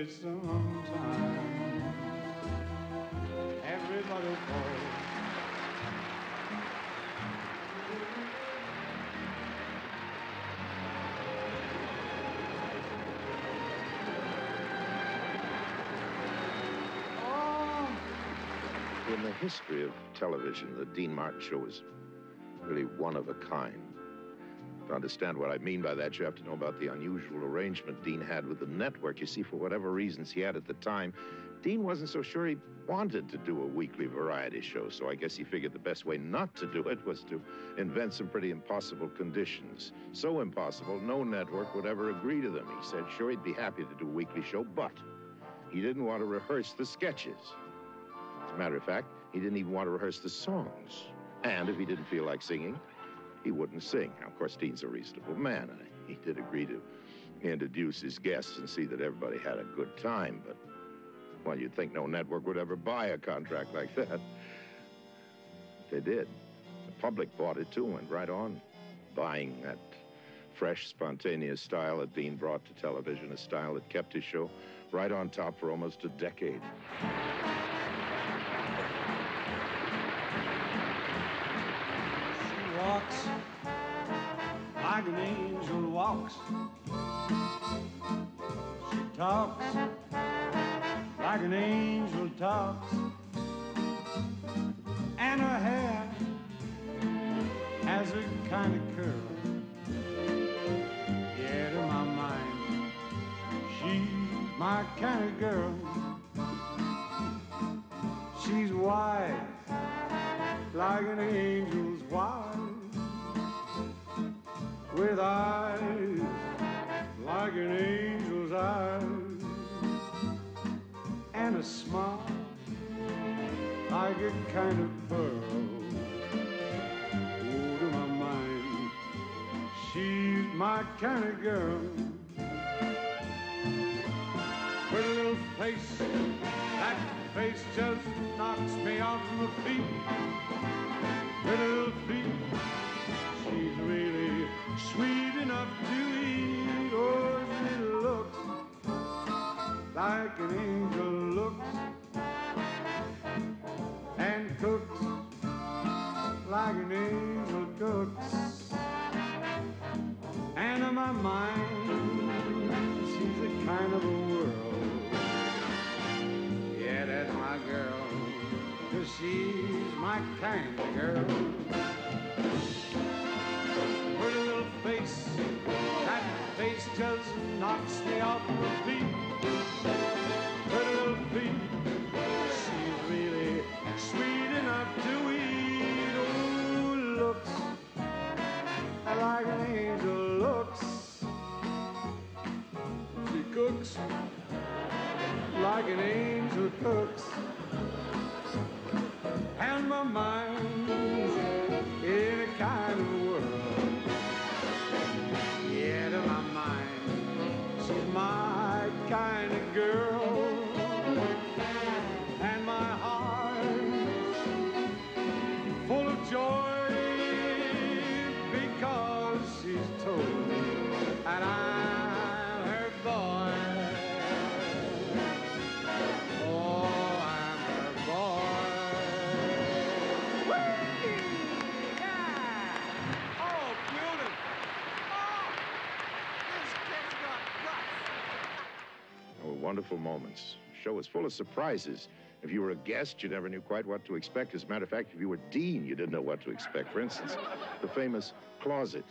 Someday, sometime, everybody falls. In the history of television, the Dean Martin Show is really one of a kind. To understand what I mean by that, you have to know about the unusual arrangement Dean had with the network. You see, for whatever reasons he had at the time, Dean wasn't so sure he wanted to do a weekly variety show, so I guess he figured the best way not to do it was to invent some pretty impossible conditions. So impossible, no network would ever agree to them. He said, sure, he'd be happy to do a weekly show, but he didn't want to rehearse the sketches. As a matter of fact, he didn't even want to rehearse the songs. And if he didn't feel like singing, he wouldn't sing. Now, of course, Dean's a reasonable man, and he did agree to introduce his guests and see that everybody had a good time, but, well, you'd think no network would ever buy a contract like that. They did. The public bought it, too, and right on buying that fresh, spontaneous style that Dean brought to television, a style that kept his show right on top for almost a decade. Walks like an angel walks. She talks like an angel talks. And her hair has a kind of curl. Yeah, to my mind, she's my kind of girl. She's wise like an angel's wise, with eyes like an angel's eyes, and a smile like a kind of pearl. Oh, to my mind, she's my kind of girl. With a little face, that face just knocks me off my feet. With a little feet, she's really sweet enough to eat. Oh, she looks like an angel looks, and cooks like an angel cooks. And in my mind, she's a kind of a world. Yeah, that's my girl, 'cause she's my kind of girl. Pretty little face, that face just knocks me off my feet. Pretty little feet, she's really sweet enough to eat. Oh, looks like an angel looks. She cooks like an angel cooks. And my mind's in a kind of world. Yeah, to my mind, she's my kind of girl. And my heart's full of joy, because she's told me that I'm her boy. Wonderful moments. The show was full of surprises. If you were a guest, you never knew quite what to expect. As a matter of fact, if you were Dean, you didn't know what to expect. For instance, the famous closet.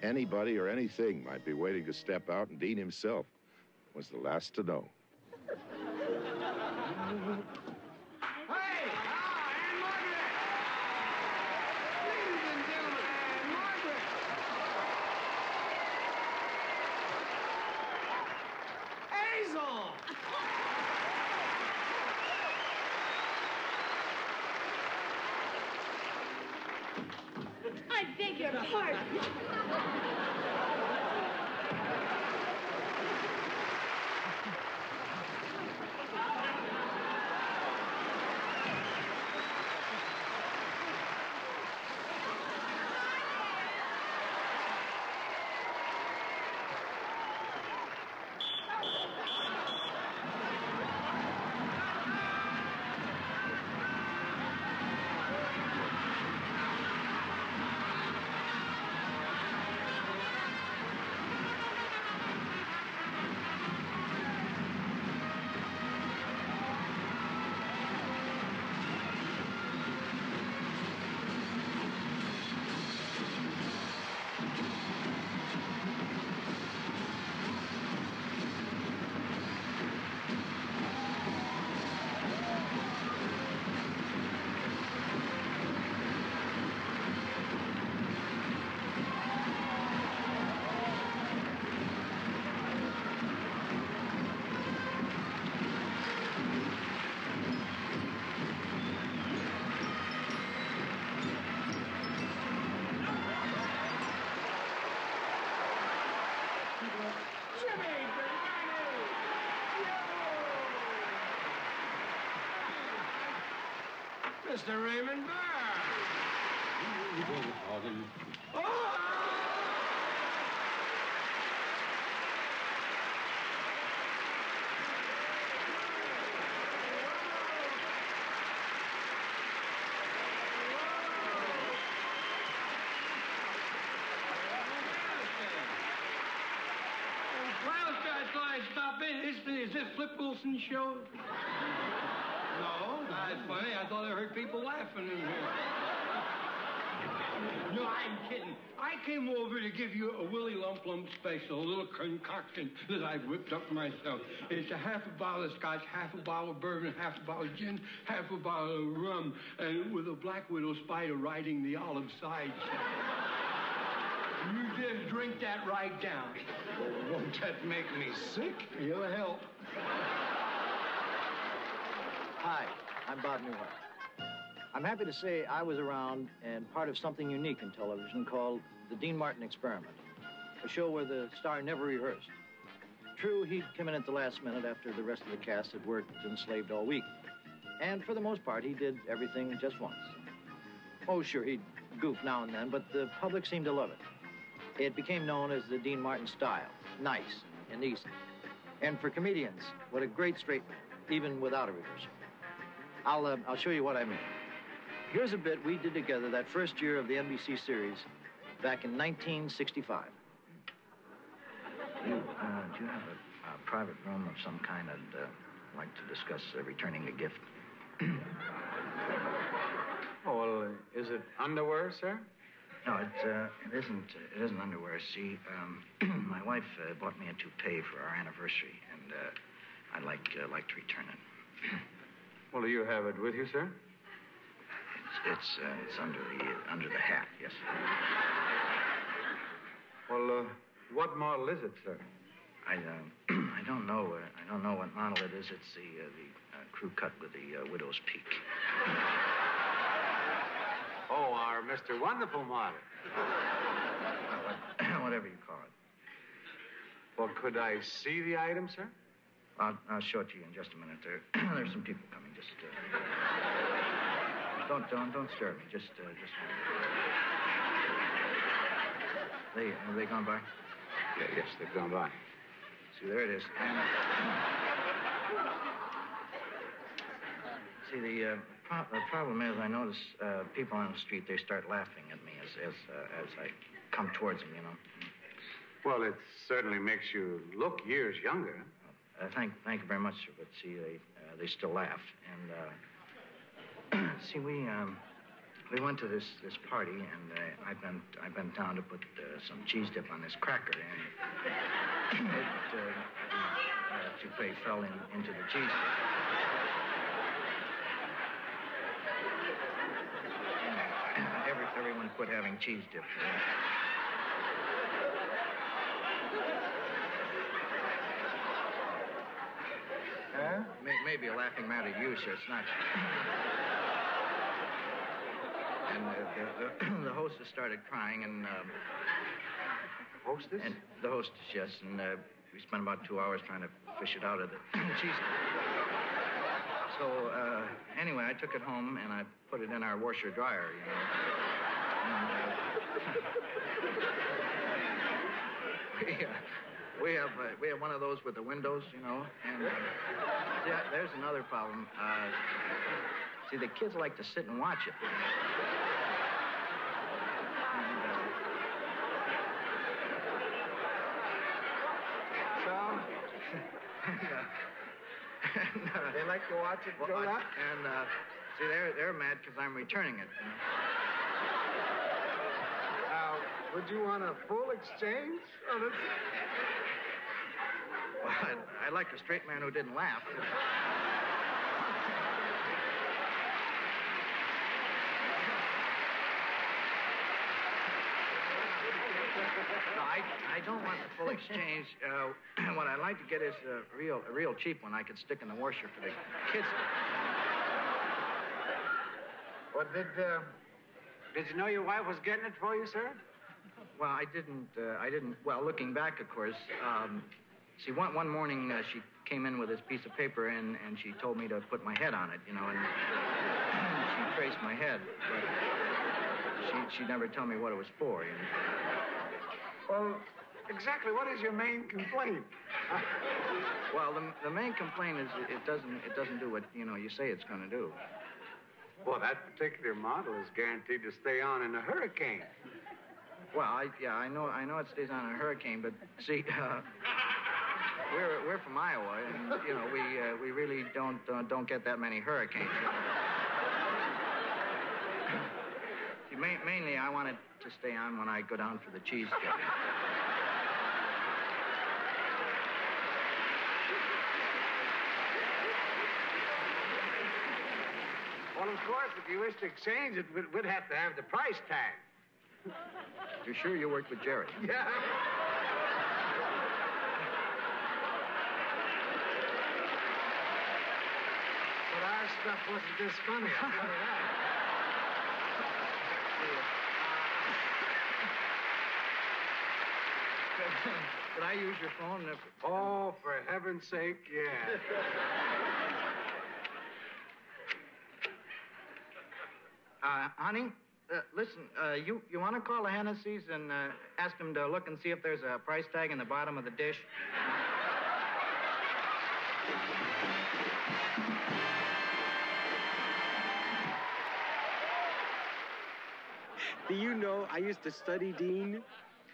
Anybody or anything might be waiting to step out, and Dean himself was the last to know. I beg your pardon. Mr. Raymond Burr. Oh! Stop in. Is this Flip Wilson's show? No, that's funny. I thought I heard people laughing in here. No, I'm kidding. I came over to give you a Willie Lump Lump special, a little concoction that I've whipped up myself. It's a half a bottle of scotch, half a bottle of bourbon, half a bottle of gin, half a bottle of rum, and with a black widow spider riding the olive sides. You just drink that right down. Well, won't that make me sick? It'll help. Hi, I'm Bob Newhart. I'm happy to say I was around and part of something unique in television called the Dean Martin Experiment, a show where the star never rehearsed. True, he'd come in at the last minute after the rest of the cast had worked and slaved all week. And for the most part, he did everything just once. Oh, sure, he'd goof now and then, but the public seemed to love it. It became known as the Dean Martin style, nice and easy. And for comedians, what a great straight man, even without a rehearsal. I'll show you what I mean. Here's a bit we did together that first year of the NBC series back in 1965. Do you have a private room of some kind? I'd like to discuss returning a gift. Oh, well, is it underwear, sir? No, it isn't underwear. See, my wife bought me a toupee for our anniversary, and I'd like to return it. Well, do you have it with you, sir? It's under the hat, yes. Well, what model is it, sir? I don't know. I don't know what model it is. It's the crew cut with the widow's peak. Oh, our Mr. Wonderful model. Whatever you call it. Well, could I see the item, sir? I'll show it to you in just a minute. There's some people coming. Just don't stir me. Just have they gone by? Yeah, yes, they've gone by. See, there it is. See, the problem is I notice people on the street, they start laughing at me as I come towards them, you know. Well, it certainly makes you look years younger. Thank you very much, sir. But see, they still laugh. And see, we went to this party, and I bent down to put some cheese dip on this cracker, and the toupee fell into the cheese dip. Everyone quit having cheese dip. Huh? Maybe a laughing matter to you, sir. It's not. And the hostess started crying, and... Hostess? And the hostess, yes. And we spent about 2 hours trying to fish it out of the cheese. So, anyway, I took it home, and I put it in our washer-dryer, you know. And, we have one of those with the windows, you know, and see, there's another problem. See, the kids like to sit and watch it. And, they like to watch it go up? And, see, they're mad because I'm returning it, you know. Would you want a full exchange on it? Well, I like a straight man who didn't laugh. No, I don't want the full exchange. What I'd like to get is a real cheap one I could stick in the washer for the kids. Well, did you know your wife was getting it for you, sir? Well, I didn't. Well, looking back, of course. See, one morning she came in with this piece of paper, and she told me to put my head on it, you know, and she traced my head, but she never told me what it was for, you know. Well, exactly what is your main complaint? Well, the main complaint is it doesn't do what, you know, you say it's going to do. Well, that particular model is guaranteed to stay on in a hurricane. Well, I know it stays on a hurricane, but see, we're from Iowa, and you know we really don't get that many hurricanes. See, mainly, I want it to stay on when I go down for the cheese dip. Well, of course, if you wish to exchange it, we'd have to have the price tag. You're sure you worked with Jerry? Yeah. But our stuff wasn't this funny, I'll tell you that. Could I use your phone? Oh, for heaven's sake, yeah. Honey, listen, you want to call the Hennessy's and ask them to look and see if there's a price tag in the bottom of the dish? Do you know, I used to study Dean.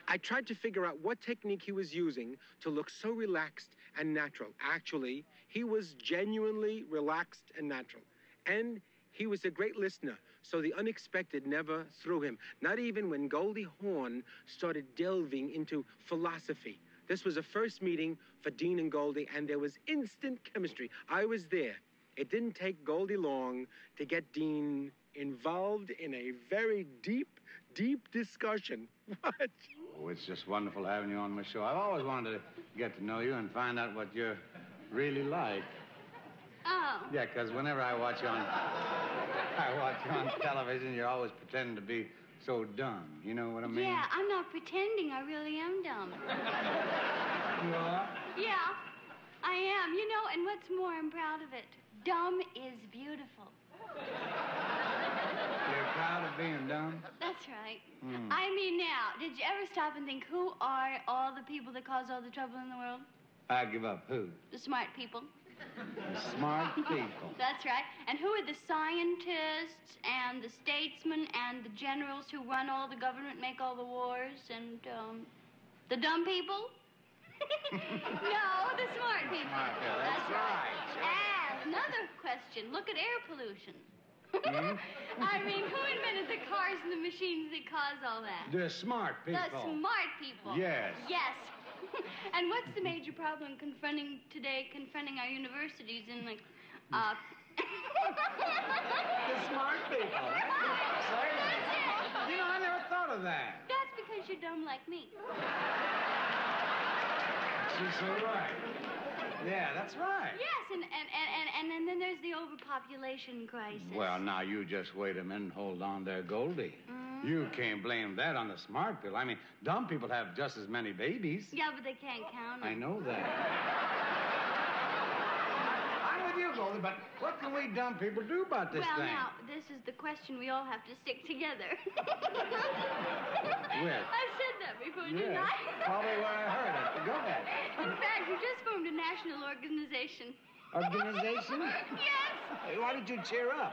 I tried to figure out what technique he was using to look so relaxed and natural. Actually, he was genuinely relaxed and natural. And he was a great listener, so the unexpected never threw him. Not even when Goldie Hawn started delving into philosophy. This was a first meeting for Dean and Goldie, and there was instant chemistry. I was there. It didn't take Goldie long to get Dean involved in a very deep discussion. What? Oh, it's just wonderful having you on my show. I've always wanted to get to know you and find out what you're really like. Oh. Yeah, because whenever I watch you on television, you're always pretending to be so dumb. You know what I mean? Yeah, I'm not pretending. I really am dumb. You are? Yeah, I am. You know, and what's more, I'm proud of it. Dumb is beautiful. You're proud of being dumb? That's right. I mean, now, did you ever stop and think, who are all the people that cause all the trouble in the world? I give up. Who? The smart people. The smart people. That's right. And who are the scientists and the statesmen and the generals who run all the government, make all the wars, and the dumb people? No, the smart people. Smart people. That's right. And another question. Look at air pollution. I mean, who invented the cars and the machines that cause all that? The smart people. The smart people. Yes. Yes. And what's the major problem confronting our universities in the, The smart people. That's it. You know, I never thought of that. That's because you're dumb like me. She's so right. Yeah, that's right. Yes, and then there's the overpopulation crisis. Well, now, you just wait a minute and hold on there, Goldie. You can't blame that on the smart people. I mean, dumb people have just as many babies. Yeah, but they can't count them. I know that. I'm with you, Goldie, but what can we dumb people do about this thing? Well, now, this is the question we all have to stick together. Where? I've said that before, didn't I? Probably where I heard it. Go ahead. In fact, we just formed a national organization. Organization? Yes. Hey, why did you cheer up?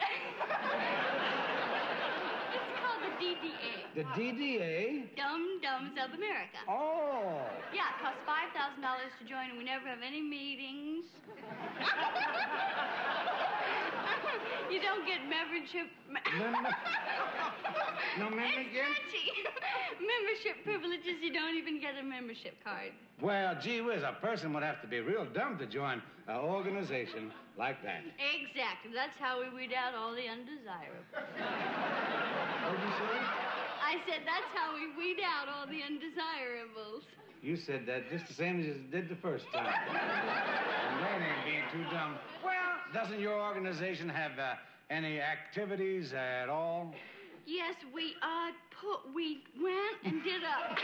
It's called the DDA. The DDA? Dumb Dumbs of America. Oh. Yeah, it costs $5,000 to join, and we never have any meetings. You don't get membership. No membership? Membership privileges. You don't even get a membership card. Well, gee whiz, a person would have to be real dumb to join an organization like that. Exactly. That's how we weed out all the undesirables. What did you say? I said that's how we weed out all the undesirables. You said that just the same as you did the first time. And that ain't being too dumb. Well, doesn't your organization have any activities at all? Yes, we went and did a...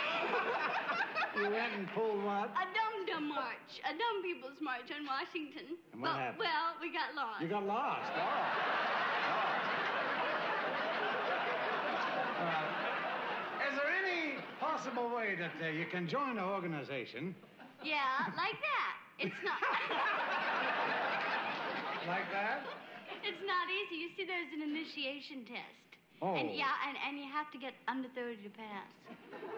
You went and pulled what? A dum-dum a march, a dumb people's march on Washington. And what happened? Well, we got lost. You got lost. Is there any possible way that you can join the organization? Yeah, like that. It's not... Like that? It's not easy. You see, there's an initiation test. Oh. And you have to get under 30 to pass.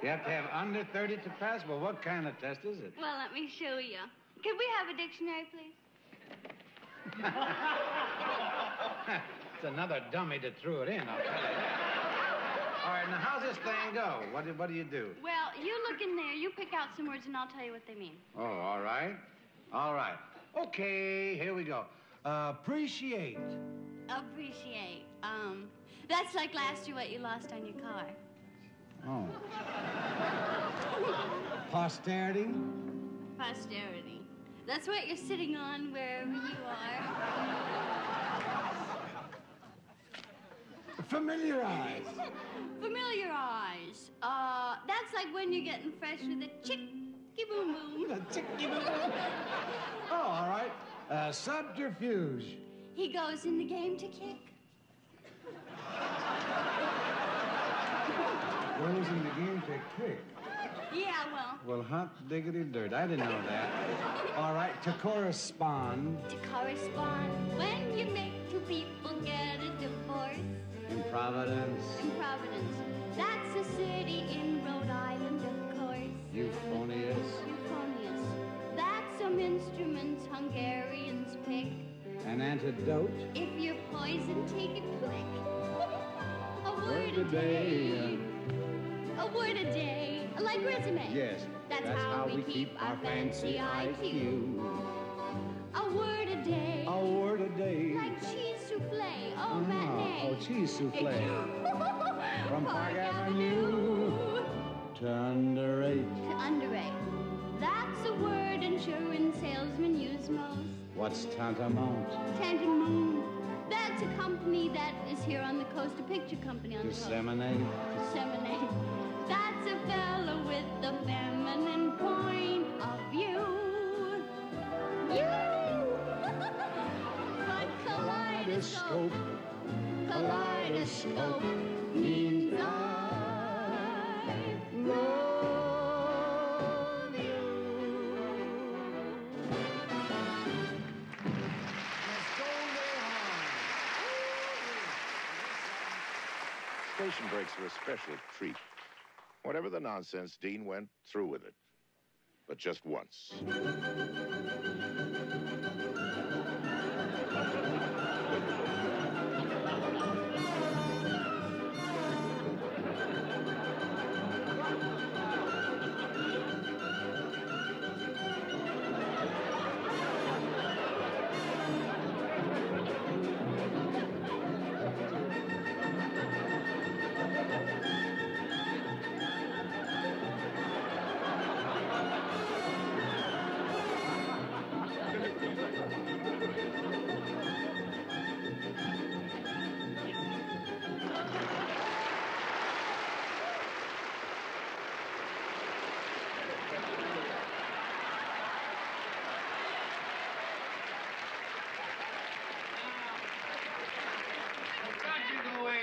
You have to have under 30 to pass? Well, what kind of test is it? Well, let me show you. Could we have a dictionary, please? It's another dummy that threw it in, I'll tell you that. All right, now how's this thing go? What do you do? Well, you look in there, you pick out some words, and I'll tell you what they mean. Oh, all right. All right. Okay, here we go. Appreciate. Appreciate. That's like last year what you lost on your car. Oh. Posterity? Posterity. That's what you're sitting on wherever you are. Familiarize. Familiarize. That's like when you're getting fresh with a chicky-boom-boom. A chicky-boom-boom. Oh, all right. Subterfuge. He goes in the game to kick. Goes in the game to kick. Yeah, well. Well, hot diggity dirt. I didn't know that. All right, to correspond. To correspond. When you make two people get a divorce. In Providence. In Providence. That's a city in Rhode Island, of course. Euphonious. Euphonious. That's some instruments Hungarians pick. An antidote. If you're poisoned, take a quick. A word a day. A word a day. Like resume. Yes. That's how we keep our fancy IQ. A word a day. A word a day. Like cheese souffle. Oh, matinee. Oh, cheese souffle. From Park Avenue. To underrate. To underrate. That's a word insurance salesmen use most. What's tantamount? Tantamount. That's a company that is here on the coast, a picture company on Disseminate. the coast. Disseminate. That's a fellow with the feminine point of view. You. But kaleidoscope. Kaleidoscope means I love you. Station breaks are a special treat. Whatever the nonsense, Dean went through with it. But just once.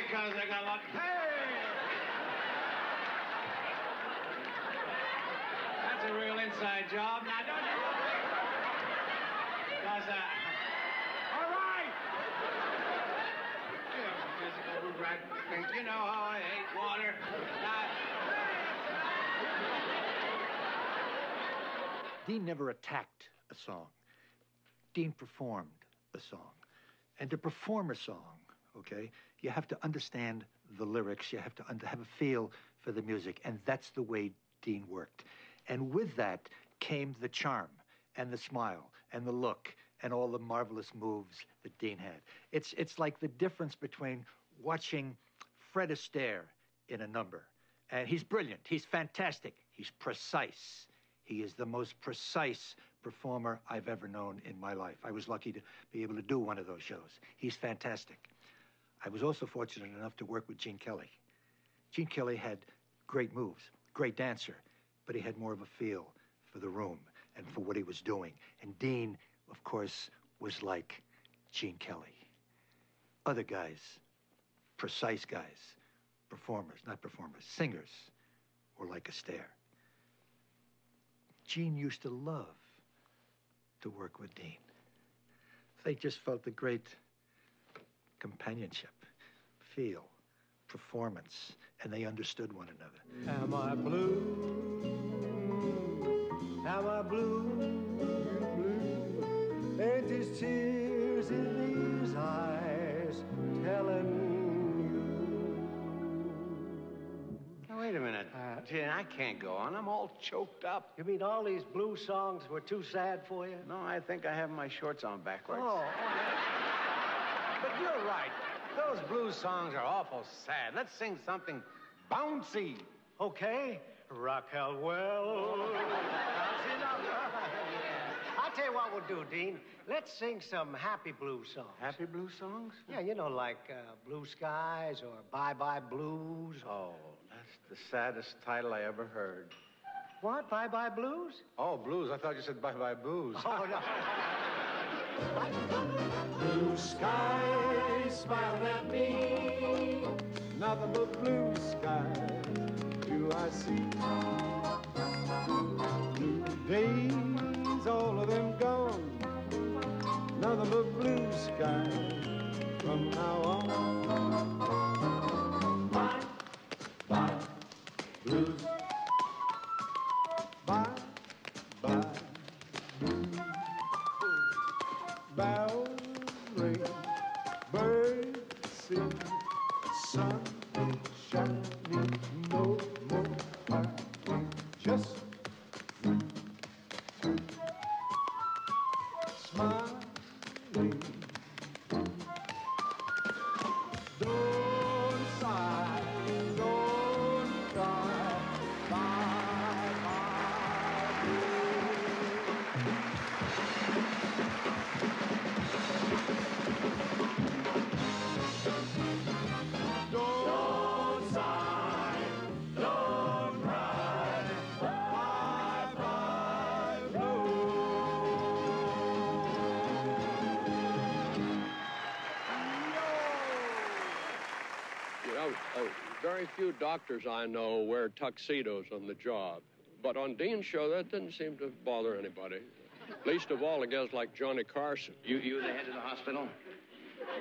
Because I got a lot. Hey! That's a real inside job. Now, don't you? Because, all right! Physical right thing. You know how I hate water. Dean never attacked a song. Dean performed a song. And to perform a song, okay, you have to understand the lyrics. You have to have a feel for the music. And that's the way Dean worked. And with that came the charm and the smile and the look and all the marvelous moves that Dean had. It's like the difference between watching Fred Astaire in a number. And he's brilliant. He's fantastic. He's precise. He is the most precise performer I've ever known in my life. I was lucky to be able to do one of those shows. He's fantastic. I was also fortunate enough to work with Gene Kelly. Gene Kelly had great moves, great dancer, but he had more of a feel for the room. and for what he was doing. And Dean, of course, was like Gene Kelly. Other guys, precise guys, performers, not performers, singers, were like Astaire. Gene used to love to work with Dean. They just felt a great companionship, feel, performance, and they understood one another. Am I blue? Am I blue? Ain't these tears in these eyes telling you? Now, wait a minute. Gene, I can't go on. I'm all choked up. You mean all these blue songs were too sad for you? No, I think I have my shorts on backwards. Oh. But you're right. Those blues songs are awful sad. Let's sing something bouncy. Okay. Raquel, well. I'll tell you what we'll do, Dean. Let's sing some happy blues songs. Happy blues songs? Yeah, you know, like Blue Skies or Bye Bye Blues. Oh, that's the saddest title I ever heard. What? Bye Bye Blues? Oh, blues. I thought you said bye-bye booze. Oh, no. Blue skies smiling at me, nothing but blue skies do I see. Blue days, all of them gone, nothing but blue skies from now on. Bye, bye, blues. Bye, bye, blues. Bells ring, birds sing, sun shining, no more crying, just smiling. Don't sigh, don't cry, bye, bye, blue. Don't sigh, don't cry, bye, bye, blue. You know, very few doctors I know wear tuxedos on the job. But on Dean's show, that didn't seem to bother anybody. Least of all, a guys like Johnny Carson. You the head of the hospital?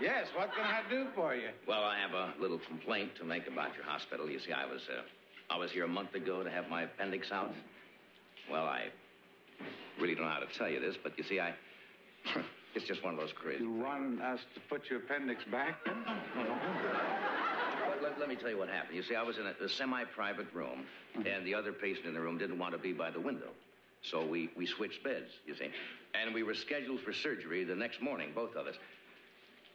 Yes, what can I do for you? Well, I have a little complaint to make about your hospital. You see, I was here a month ago to have my appendix out. Well, I really don't know how to tell you this, but you see, it's just one of those crazy. You want us to put your appendix back? Let me tell you what happened. You see, I was in a semi-private room, and the other patient in the room didn't want to be by the window. So we switched beds, you see. And we were scheduled for surgery the next morning, both of us.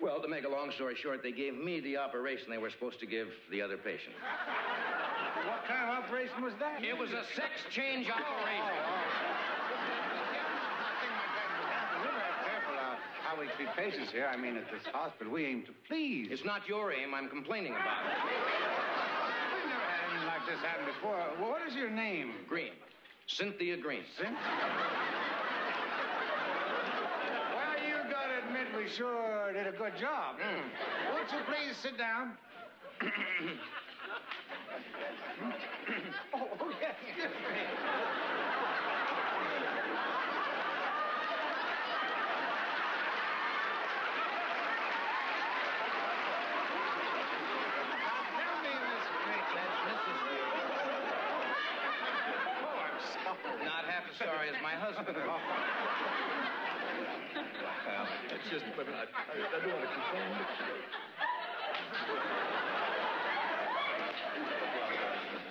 Well, to make a long story short, they gave me the operation they were supposed to give the other patient. What kind of operation was that? It was a sex change operation. We're very careful how we treat patients here. I mean, at this hospital, we aim to please. It's not your aim. I'm complaining about it. We've never had anything like this happen before. Well, what is your name? Green. Cynthia Green. Well, you gotta admit we sure did a good job. Won't you please sit down? Oh, yes, excuse me. Tell me, Miss Green. That's Mrs. Green. Oh, I'm sorry. Not half as sorry as my husband. It's just, but I don't want to complain.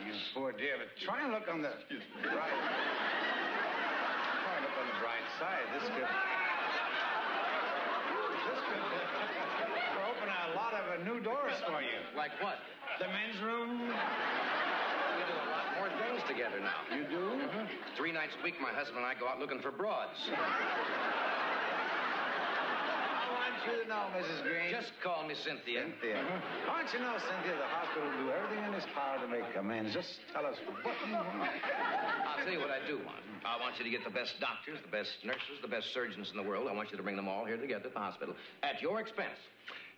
You poor dear, but try and look on the bright. Try and look on the bright side. This could open a lot of new doors for you. Like what? The men's room. We do a lot more things together now. You do? 3 nights a week, my husband and I go out looking for broads. I want you to know, Mrs. Green. Just call me Cynthia. Cynthia. I want you to know, Cynthia, the hospital will do everything in its power to make amends. Just tell us what you want. I'll tell you what I do want. I want you to get the best doctors, the best nurses, the best surgeons in the world. I want you to bring them all here together at the hospital at your expense.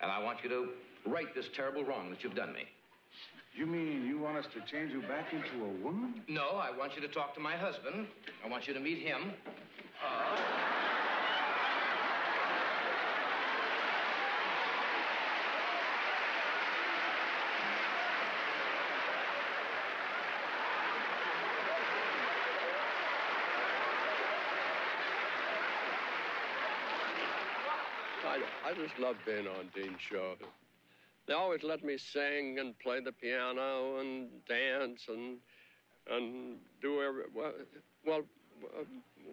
And I want you to right this terrible wrong that you've done me. You mean you want us to change you back into a woman? No, I want you to talk to my husband. I want you to meet him. I just love being on Dean's show. They always let me sing and play the piano and dance and do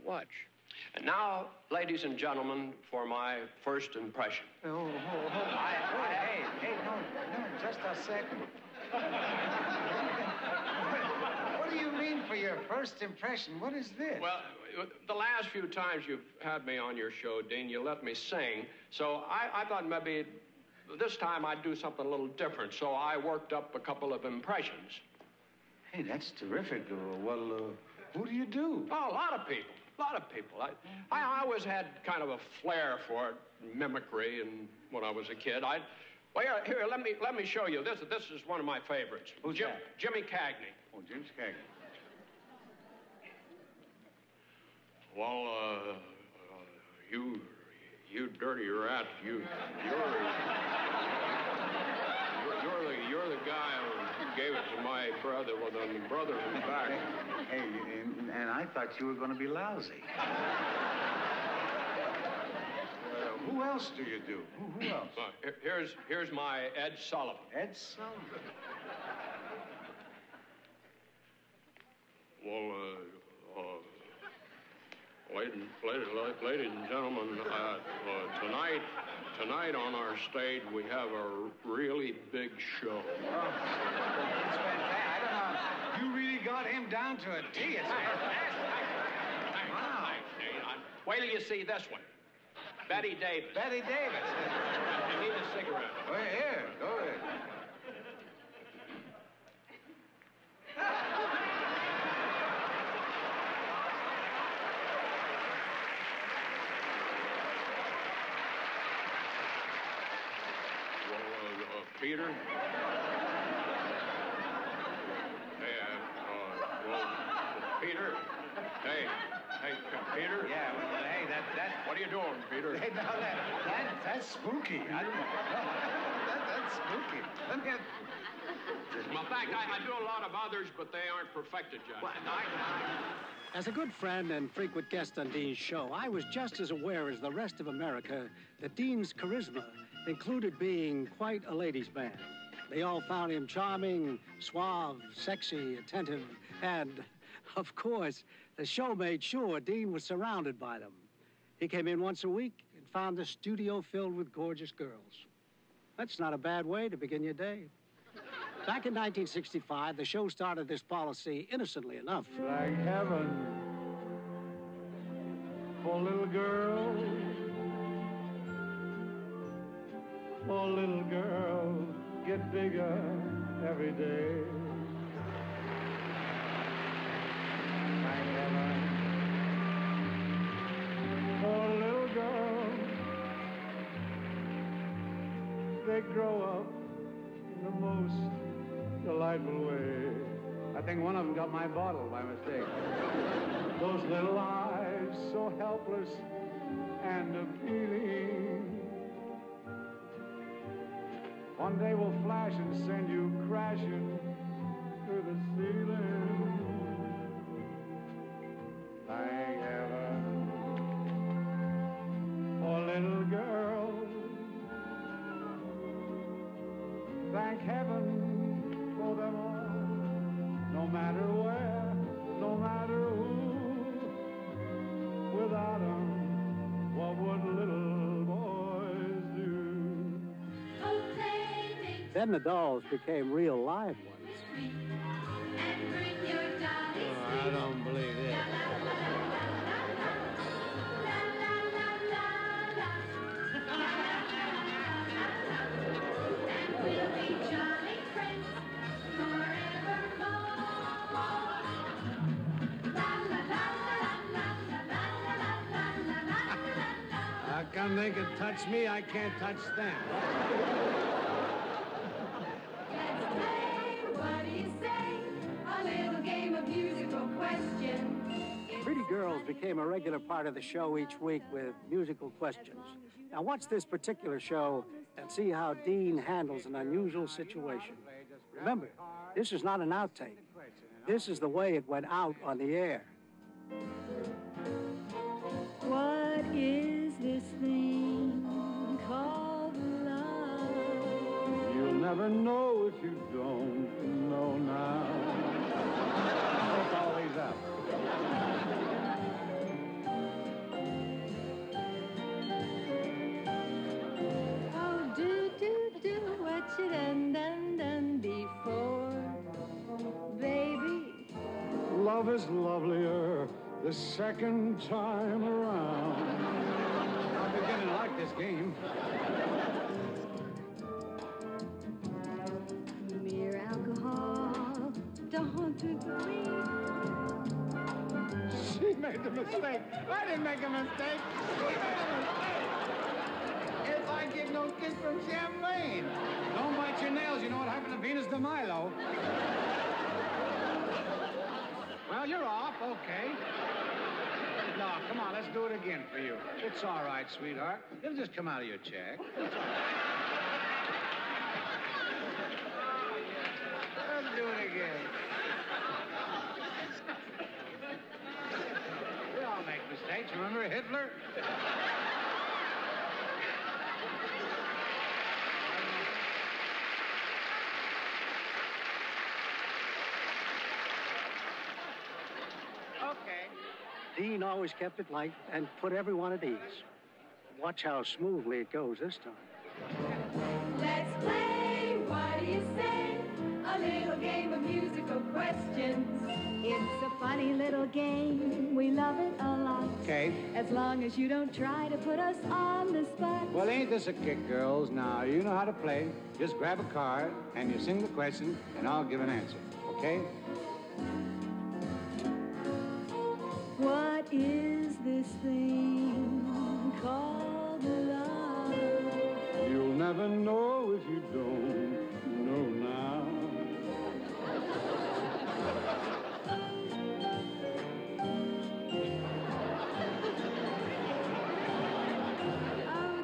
watch. And now, ladies and gentlemen, for my first impression. Hey, no, just a second. What do you mean for your first impression? What is this? Well, the last few times you've had me on your show, Dean, you let me sing. So I thought maybe this time I'd do something a little different. So I worked up a couple of impressions. Hey, that's terrific. Who do you do? Oh, a lot of people. I always had kind of a flair for it, mimicry, and when I was a kid. Here, let me show you. This is one of my favorites. Who's that? Jimmy Cagney. Oh, Jim Cagney. Well, you dirty rat, you're the guy who gave it to my brother with a brother in back. Hey, and I thought you were going to be lousy. Who else do you do? Who else? Here's my Ed Sullivan. Ed Sullivan. Well, ladies and gentlemen, tonight on our stage we have a really big show. Oh, it's fantastic. I don't know. You really got him down to a T. It's fantastic. Wow. Wait till you see this one. Betty Davis. Betty Davis. You need a cigarette. Well, here, go ahead. Peter? Peter? Hey, Peter? Yeah, well, hey, that... What are you doing, Peter? Hey, now, that's spooky. That's spooky. Let me have... Well, in fact, I do a lot of others, but they aren't perfected yet. Well, As a good friend and frequent guest on Dean's show, I was just as aware as the rest of America that Dean's charisma included being quite a ladies' man. They all found him charming, suave, sexy, attentive, and, of course, the show made sure Dean was surrounded by them. He came in once a week and found the studio filled with gorgeous girls. That's not a bad way to begin your day. Back in 1965, the show started this policy innocently enough. Like heaven for little girls, for little girls get bigger every day. Like heaven for little girls, they grow up in the most delightful way. I think one of them got my bottle by mistake. Those little eyes so helpless and appealing, one day will flash and send you crashing through the ceiling. Thank heaven for little girls. Thank heaven for them all, no matter where, no matter who. Without them, what would little boys do? Then the dolls became real live ones. Oh, I don't believe it. come they could touch me, I can't touch them. Let's play, what do you say? A little game of musical questions. Pretty Girls became a regular part of the show each week with musical questions. Now watch this particular show and see how Dean handles an unusual situation. Remember, this is not an outtake. This is the way it went out on the air. What is this thing called love? You'll never know if you don't know now. Take all these up. Oh, do what you done before, baby. Love is lovelier the second time around. I'm beginning to like this game. Mere alcohol don't agree. She made the mistake. I didn't make a mistake. She made a mistake. It's like getting no kiss from champagne. Don't bite your nails. You know what happened to Venus de Milo. Well, you're off. Okay. No, come on. Let's do it again for you. It's all right, sweetheart. It'll just come out of your check. Let's do it again. We all make mistakes. Remember Hitler? Okay. Dean always kept it light and put everyone at ease. Watch how smoothly it goes this time. Let's play, what do you say? A little game of musical questions. It's a funny little game, we love it a lot. Okay. As long as you don't try to put us on the spot. Well, ain't this a kick, girls? Now, you know how to play. Just grab a card, and you sing the question, and I'll give an answer. Okay? What is this thing called love? You'll never know if you don't know now. Oh,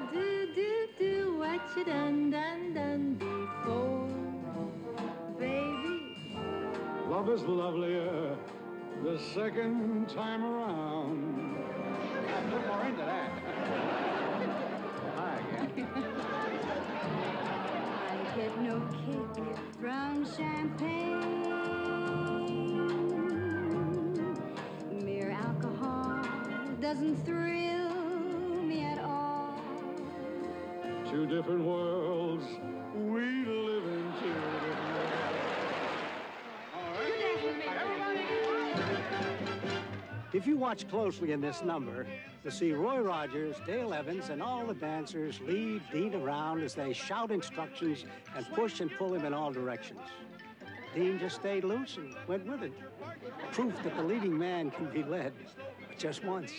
do what you done before, baby. Love is lovelier the second time around. Put more into that. Hi again. I get no kick from champagne. Mere alcohol doesn't thrill me at all. Two different worlds, we live in two different If you watch closely in this number, you'll see Roy Rogers, Dale Evans, and all the dancers lead Dean around as they shout instructions and push and pull him in all directions. Dean just stayed loose and went with it. Proof that the leading man can be led, but just once,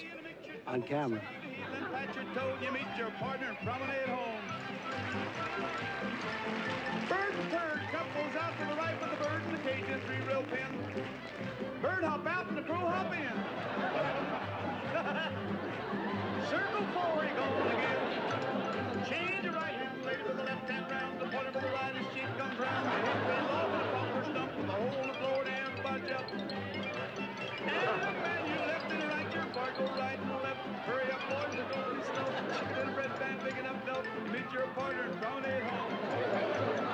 on camera. Then pat your toe, you meet your partner and promenade home. Bird and bird, couples out to the right with the bird in the cage and 3 real pins. Bird hop out and the crow hop in. Circle forward, going again. Change your right hand, lady with the left hand round. The pointer with the right, his cheek comes round. The head raised off and the bumper stump with the hole in the floor and budge up. And look man, you left and right, your bar go right and left. Hurry up, boys, we're going slow. Little red band big enough to meet your partner and promenade home.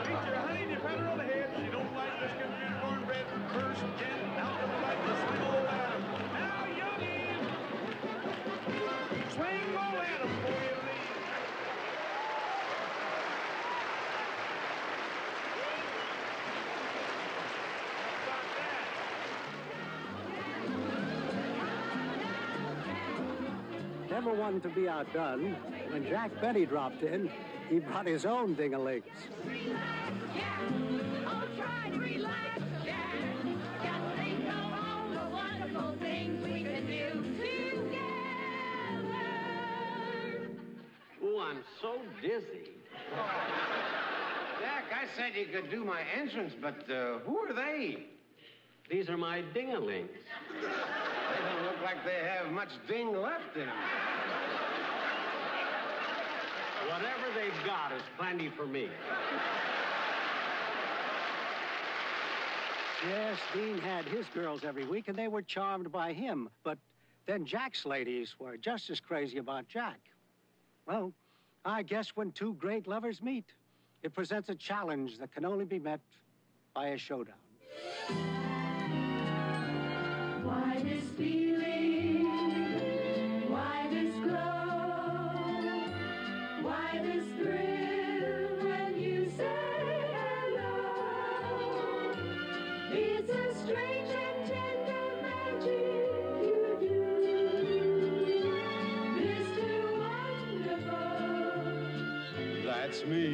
Meet your honey and you pat her on the head. She don't like biscuit and cornbread. First gen out to the right, the swing old Adam. Now, youngies, swing old Adam for you leave. Never one to be outdone. When Jack Benny dropped in, he brought his own ding-a-lings. said you could do my entrance, but who are they? These are my ding-a-lings. They don't look like they have much ding left in them. Whatever they've got is plenty for me. Yes, Dean had his girls every week, and they were charmed by him. But then Jack's ladies were just as crazy about Jack. Well, I guess when two great lovers meet, it presents a challenge that can only be met by a showdown. Why this feeling? Why this glow? Why this thrill when you say hello? It's a strange and tender magic you do. Mr. Wonderful. That's me.